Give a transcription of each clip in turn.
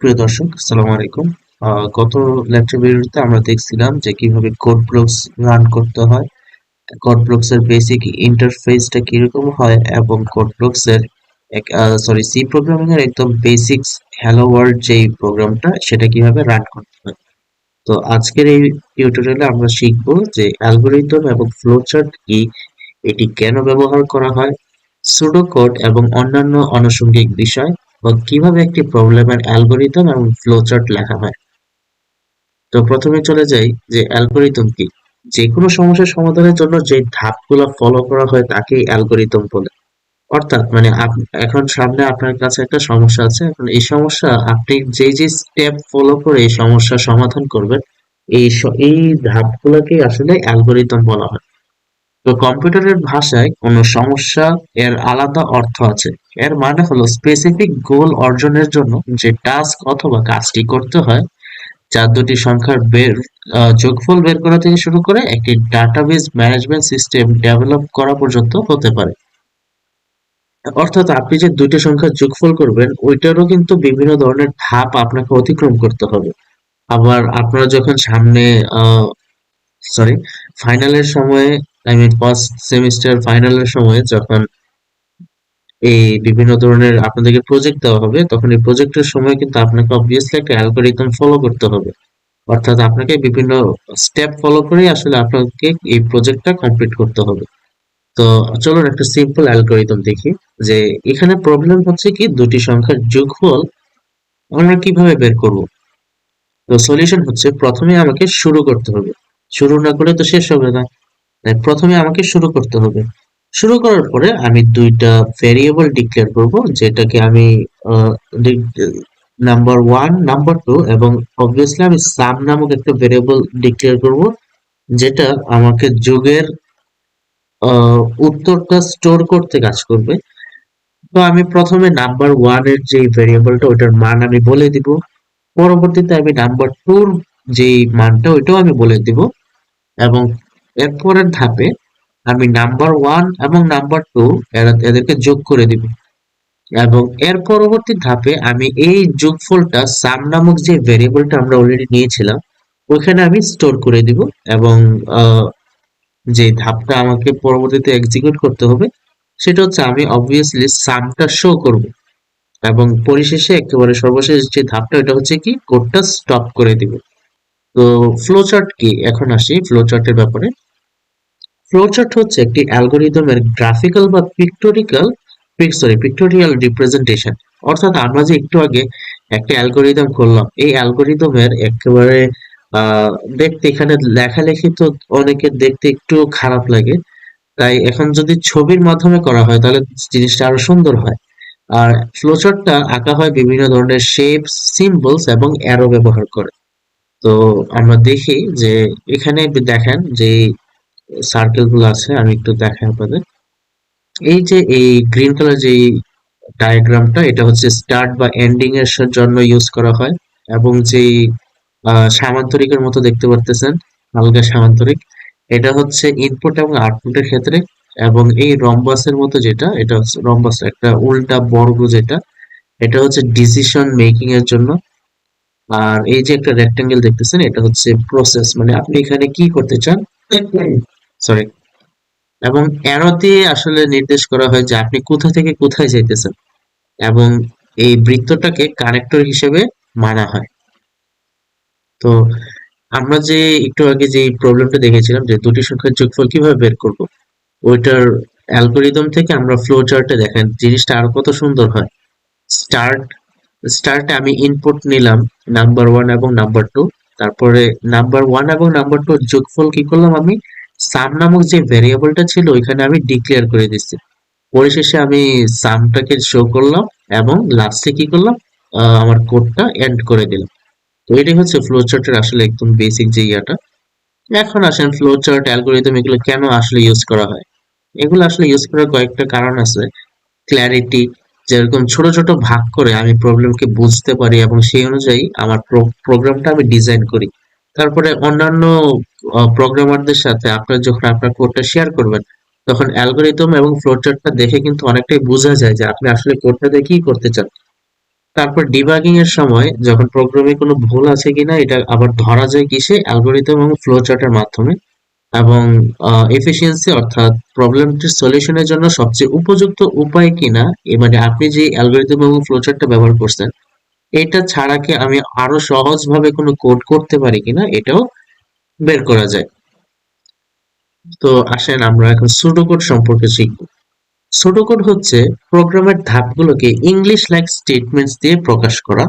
প্রিয় দর্শক, আসসালামু আলাইকুম। গত লেকচার ভিডিওতে আমরা দেখছিলাম যে কিভাবে কোড ব্লকস রান করতে হয়, কোড ব্লকস এর বেসিক ইন্টারফেসটা কিরকম হয় এবং কোড ব্লকস এর সি প্রোগ্রামিং এর একদম বেসিক্স হ্যালো ওয়ার্ল্ড যেই প্রোগ্রামটা সেটা কিভাবে রান করতে হয়। তো আজকের এই টিউটোরিয়ালে আমরা শিখব যে অ্যালগরিদম এবং ফ্লোচার্ট কি, এটি কেন ব্যবহার করা হয়, সুডো কোড এবং অন্যান্য আনুষঙ্গিক বিষয়, বা কিভাবে একটি প্রবলেমের অ্যালগরিদম এবং ফ্লোচার্ট লেখা হয়। তো প্রথমে চলে যাই যে অ্যালগরিদম কি। যে কোনো সমস্যার সমাধানের জন্য যে ধাপগুলো ফলো করা হয় তাকেই অ্যালগরিদম বলে। অর্থাৎ মানে এখন সামনে আপনার কাছে একটা সমস্যা আছে, এখন এই সমস্যা আপনি যে স্টেপ ফলো করে এই সমস্যার সমাধান করবেন, এই ধাপগুলোকেই আসলে অ্যালগরিদম বলা হয়। তো কম্পিউটারের ভাষায় কোনো সমস্যা এর আলাদা অর্থ আছে। এর মানে হলো স্পেসিফিক গোল অর্জনের জন্য যে টাস্ক অথবা কাজটি করতে হয়, যা দুটি সংখ্যার যোগফল বের করা থেকে শুরু করে একটি ডাটাবেজ ম্যানেজমেন্ট সিস্টেম ডেভেলপ করা পর্যন্ত হতে পারে। অর্থাৎ আপনি যে দুইটা সংখ্যার যোগফল করবেন ওইটারও কিন্তু বিভিন্ন ধরনের ধাপ আপনাকে অতিক্রম করতে হবে। আবার আপনারা যখন সামনে সরি ফাইনালের সময়ে, আই মিন ফার্স্ট সেমিস্টার ফাইনালের সময়ে যখন এই বিভিন্ন ধরনের আপনাদেরকে প্রজেক্ট দেওয়া হবে, তখন এই প্রজেক্টের সময় কিন্তু আপনাকে অবভিয়াসলি একটা অ্যালগরিদম ফলো করতে হবে। অর্থাৎ আপনাকে বিভিন্ন স্টেপ ফলো করেই আসলে আপনাকে এই প্রজেক্টটা কমপ্লিট করতে হবে। তো চলুন একটা সিম্পল অ্যালগরিদম দেখি যে এখানে প্রবলেম হচ্ছে কি দুটি সংখ্যার যোগফল আমরা কিভাবে বের করব। তো সলিউশন হচ্ছে প্রথমে আমাকে শুরু করতে হবে, শুরু না করে তো শেষ হবে না, তাই প্রথমে আমাকে শুরু করতে হবে। শুরু করার পরে আমি দুইটা ভেরিয়েবল ডিক্লেয়ার করব, যেটাকে আমি নাম্বার ওয়ান, নাম্বার টু, এবং অবভিয়াসলি আমি সাম নামক একটা ভেরিয়েবল ডিক্লেয়ার করব, যেটা আমাকে যোগের উত্তরটা স্টোর করতে কাজ করবে। তো আমি প্রথমে নাম্বার ওয়ান এর যে ভেরিয়েবলটা ওইটার মান আমি বলে দিব, পরবর্তীতে আমি নাম্বার টুর যে মানটা ওইটাও আমি বলে দিব, এবং এরপরের ধাপে আমি নাম্বার ওয়ান এবং নাম্বার টু এদেরকে যোগ করে দিব, এবং এর পরবর্তী ধাপে আমি এই যোগফলটা সাম নামক যে ভেরিয়েবলটা আমরা অলরেডি নিয়েছিলাম ওইখানে আমি স্টোর করে দিব, এবং যে ধাপটা আমাকে পরবর্তীতে এক্সিকিউট করতে হবে সেটা হচ্ছে আমি অবভিয়াসলি সামটা শো করব, এবং পরিশেষে একেবারে সর্বশেষ যে ধাপটা ওটা হচ্ছে কি কোডটা স্টপ করে দিব। তো ফ্লোচার্ট কি, এখন আসি ফ্লোচার্টের ব্যাপারে। ফ্লোচার্ট হচ্ছে একটি অ্যালগরিদমের গ্রাফিক্যাল বা পিক্টোরিয়াল রিপ্রেজেন্টেশন। অর্থাৎ আমরা যে একটু আগে একটা অ্যালগরিদম করলাম, এই অ্যালগরিদমের একেবারে আহ দেখতে এখানে লেখালেখি তো অনেকের দেখতে একটু খারাপ লাগে, তাই এখন যদি ছবির মাধ্যমে করা হয় তাহলে জিনিসটা আরো সুন্দর হয়। আর ফ্লোচার্টটা আঁকা হয় বিভিন্ন ধরনের শেপস, সিম্বলস এবং অ্যারো ব্যবহার করে। তো আমরা দেখি যে এখানে দেখেন যে সার্কেল গুলো আছে, আমি একটু দেখাই আপনাদের। এই যে এই গ্রিন কালার যে ডায়াগ্রামটা, এটা হচ্ছে স্টার্ট বা এন্ডিং এর জন্য ইউজ করা হয়, এবং যে সামান্তরিকের মতো দেখতে পারতেছেন, হালকা সামান্তরিক, এটা হচ্ছে ইনপুট এবং আউটপুটের ক্ষেত্রে। এবং এই রম্বাসের মতো যেটা, এটা হচ্ছে রম্বাস একটা উল্টা বর্গ যেটা, এটা হচ্ছে ডিসিশন মেকিং এর জন্য। আর এই যে একটা রেক্টেঙ্গেল দেখতেছেন, এটা হচ্ছে প্রসেস, মানে আপনি এখানে কি করতে চান, সরি। এবং অ্যারো দিয়ে আসলে নির্দেশ করা হয় যে আপনি কোথা থেকে কোথায় যাইতেছেন, এবং এই বৃত্তটাকে কানেক্টর হিসেবে মানা হয়। তো আমরা যে একটু আগে যে প্রবলেমটা দেখেছিলাম যে দুটি সংখ্যার যোগফল কিভাবে বের করব, ওইটার অ্যালগরিদম থেকে আমরা ফ্লো চার্টে দেখেন জিনিসটা আরো কত সুন্দর হয়। স্টার্ট স্টার্টে আমি ইনপুট নিলাম নাম্বার ওয়ান এবং নাম্বার টু, তারপরে নাম্বার ওয়ান এবং নাম্বার টু যোগফল কি করলাম, আমি সাম নামক যে ভেরিয়েবলটা ছিল ওইখানে আমি ডিক্লেয়ার করে দিচ্ছি। পরিশেষে আমি সামটাকে শো করলাম, এবং লাস্টে কি করলাম, আমার কোডটা এন্ড করে দিলাম। তো এটাই হচ্ছে ফ্লো চার্টের আসলে একদম বেসিক যে ইয়াটা। এখন আসেন ফ্লো চার্ট, অ্যালগরিদম এগুলো কেন আসলে ইউজ করা হয়। এগুলো আসলে ইউজ করার কয়েকটা কারণ আছে। ক্ল্যারিটি, যেরকম ছোট ছোট ভাগ করে আমি প্রবলেমকে বুঝতে পারি এবং সেই অনুযায়ী আমার প্রোগ্রামটা আমি ডিজাইন করি। তারপরে অন্যান্য প্রোগ্রামারদের সাথে আপনার যখন আপনার কোডটা শেয়ার করবেন, তখন অ্যালগরিদম এবং ফ্লোচার্টটা দেখে কিন্তু অনেকটাই বোঝা যায় যে আপনি আসলে কোডটা দিয়ে কি করতে চান। তারপর ডিবাগিং এর সময় যখন প্রোগ্রামে কোনো ভুল আছে কিনা এটা আবার ধরা যায় কিসে, অ্যালগরিদম এবং ফ্লো চার্টের মাধ্যমে। এবং এফিসিয়েন্সি অর্থাৎ প্রবলেমটির সলিউশনের জন্য সবচেয়ে উপযুক্ত উপায় কিনা, মানে আপনি যে অ্যালগরিদম এবং ফ্লোচার্টটা ব্যবহার করছেন এটা ছাড়া কি আমি আরো সহজভাবে কোনো কোড করতে পারি কিনা এটাও বের করা যায়। তো আসেন আমরা এখন সুডোকোড সম্পর্কে শিখব। সুডোকোড হচ্ছে প্রোগ্রামের ধাপগুলোকে ইংলিশ লাইক স্টেটমেন্টস দিয়ে প্রকাশ করা।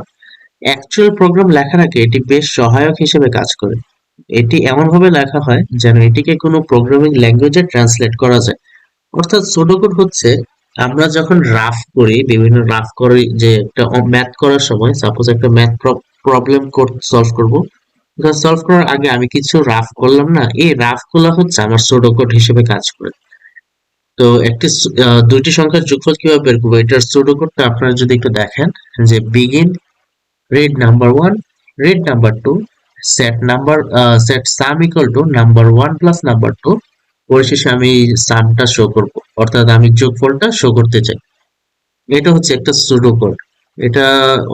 অ্যাকচুয়াল প্রোগ্রাম লেখার আগে এটি বেশ সহায়ক হিসেবে কাজ করে। এটি এমনভাবে লেখা হয় যেন এটিকে কোনো প্রোগ্রামিং ল্যাঙ্গুয়েজে ট্রান্সলেট করা যায়। অর্থাৎ সুডোকোড হচ্ছে আমরা যখন রাফ করি, বিভিন্ন রাফ করি, যে একটা ম্যাথ করার সময় সাপোজ একটা ম্যাথ প্রবলেম সলভ করব, এটা সলভ করার আগে আমি কিছু রাফ করলাম না, এই রাফ গুলা হচ্ছে আমার সুডোকোড হিসেবে কাজ করে। তো একটি দুইটি সংখ্যার যোগফল কিভাবে বের করবো, এটার সুডোকোডটা আপনারা যদি একটু দেখেন, যে begin read number one, read number two, set sum equal to number one plus number two, পরিশেষে আমি সামটা শো করব, অর্থাৎ আমি যোগফলটা শো করতে চাই। এটা হচ্ছে একটা সুডো কোড। এটা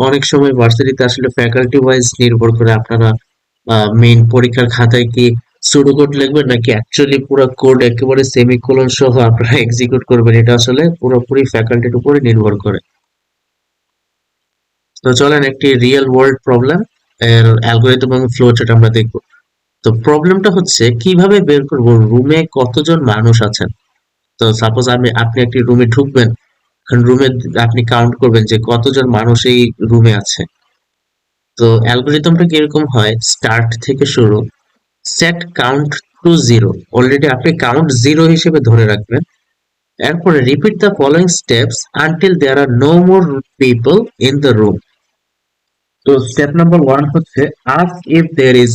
অনেক সময় ভার্সিটিতে আসলে ফ্যাকাল্টি ওয়াইজ নির্ভর করে আপনারা মেইন পরীক্ষার খাতায় কি সুডো কোড লিখবেন নাকি অ্যাকচুয়ালি পুরো কোড একেবারে সেমিকোলন সহ আপনারা এক্সিকিউট করবেন, এটা আসলে পুরোপুরি ফ্যাকাল্টির উপরে নির্ভর করে। তো চলেন একটি রিয়েল ওয়ার্ল্ড প্রবলেম এর অ্যালগরিদম এবং ফ্লোচার্ট আমরা দেখব। তো প্রবলেমটা হচ্ছে কিভাবে বের করব রুমে কতজন মানুষ আছেন। তো সাপোজ আপনি একটি রুমে ঢুকবেন, রুমে আপনি কাউন্ট করবেন যে কতজন মানুষ এই রুমে আছে। তো অ্যালগরিদমটা কিরকম হয়, স্টার্ট থেকে শুরু, set count to zero, already আপনি কাউন্ট জিরো হিসেবে ধরে রাখবেন। এরপরে repeat the following steps until there are no more people in the room. তো স্টেপ নাম্বার ওয়ান হচ্ছে ask if there is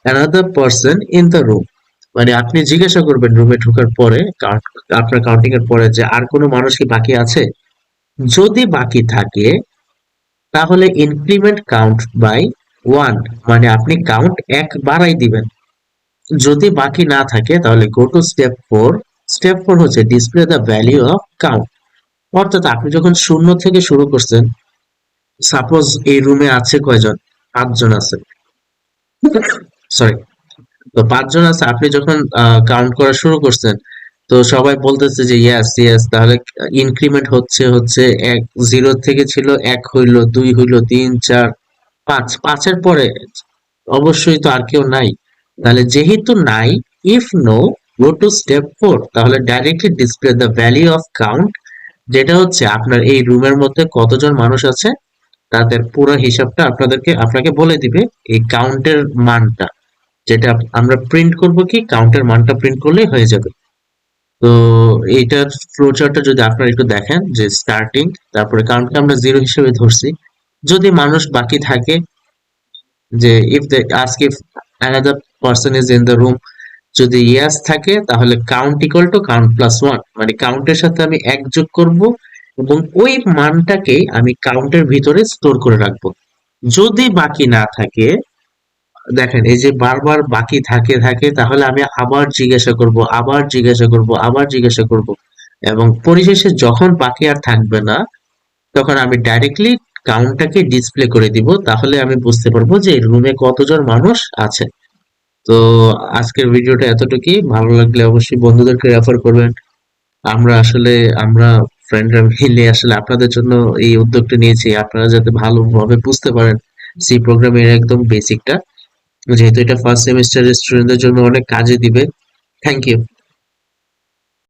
another person in the room, মানে আপনি জিজ্ঞাসা করবেন রুমে ঢোকার পরে, আপনার কাউন্টিং এর পরে, যে আর কোনো মানুষ কি বাকি আছে। যদি বাকি থাকে তাহলে ইনক্রিমেন্ট কাউন্ট বাই ওয়ান, মানে আপনি কাউন্ট এক বাড়াই দিবেন। যদি বাকি না থাকে তাহলে go to step four. Step four হচ্ছে display the value of count, অর্থাৎ আপনি যখন শূন্য থেকে শুরু করছেন, সাপোজ এই রুমে আছে কয়জন, পাঁচজন আছে, সরি, তো পাঁচজন আছে, আপনি যখন কাউন্ট করা শুরু করছেন, তো সবাই বলতেছে যে ইয়েস ইয়েস, তাহলে ইনক্রিমেন্ট হচ্ছে হচ্ছে এক, জিরো থেকে ছিল এক হইলো, দুই হইলো, তিন, চার, পাঁচ, পাঁচের পরে অবশ্যই তো আর কেউ নাই। তাহলে যেহেতু নাই, if no, go to step four, তাহলে directly display the value of count, যেটা হচ্ছে আপনার এই রুমের মধ্যে কতজন মানুষ আছে তাদের পুরো হিসাবটা আপনাকে বলে দিবে এই কাউন্টের মানটা, যেটা আমরা প্রিন্ট করব, কি কাউন্টের মানটা প্রিন্ট করলেই হয়ে যাবে। তো এইটার ফ্লোচার্টটা যদি আপনারা একটু দেখেন, যে স্টার্টিং, তারপরে কাউন্টকে আমরা জিরো হিসেবে ধরছি, যদি মানুষ বাকি থাকে, যে if they ask if another person is in the room, যদি ইয়েস থাকে তাহলে count equal to count plus one, মানে কাউন্টের সাথে আমি এক যোগ করব এবং ওই মানটাকে আমি কাউন্টের ভিতরে স্টোর করে রাখবো। যদি বাকি না থাকে, দেখেন এই যে বারবার বাকি থাকে থাকে, তাহলে আমি আবার জিজ্ঞাসা করব, আবার জিজ্ঞাসা করব, আবার জিজ্ঞাসা করব, এবং পরিশেষে যখন বাকি আর থাকবে না তখন আমি ডাইরেক্টলি কাউন্টটাকে ডিসপ্লে করে দিব, তাহলে আমি বুঝতে পারবো যে রুমে কতজন মানুষ আছে। তো আজকের ভিডিওটা এতটুকুই, ভালো লাগলে অবশ্যই বন্ধুদেরকে রেফার করবেন। আমরা ফ্রেন্ডরা মিলে আসলে আপনাদের জন্য এই উদ্যোগটা নিয়েছি, আপনারা যাতে ভালোভাবে বুঝতে পারেন সি প্রোগ্রামের একদম বেসিকটা, যেহেতু এটা ফার্স্ট সেমিস্টারের স্টুডেন্টদের জন্য অনেক কাজে দিবে। Thank you.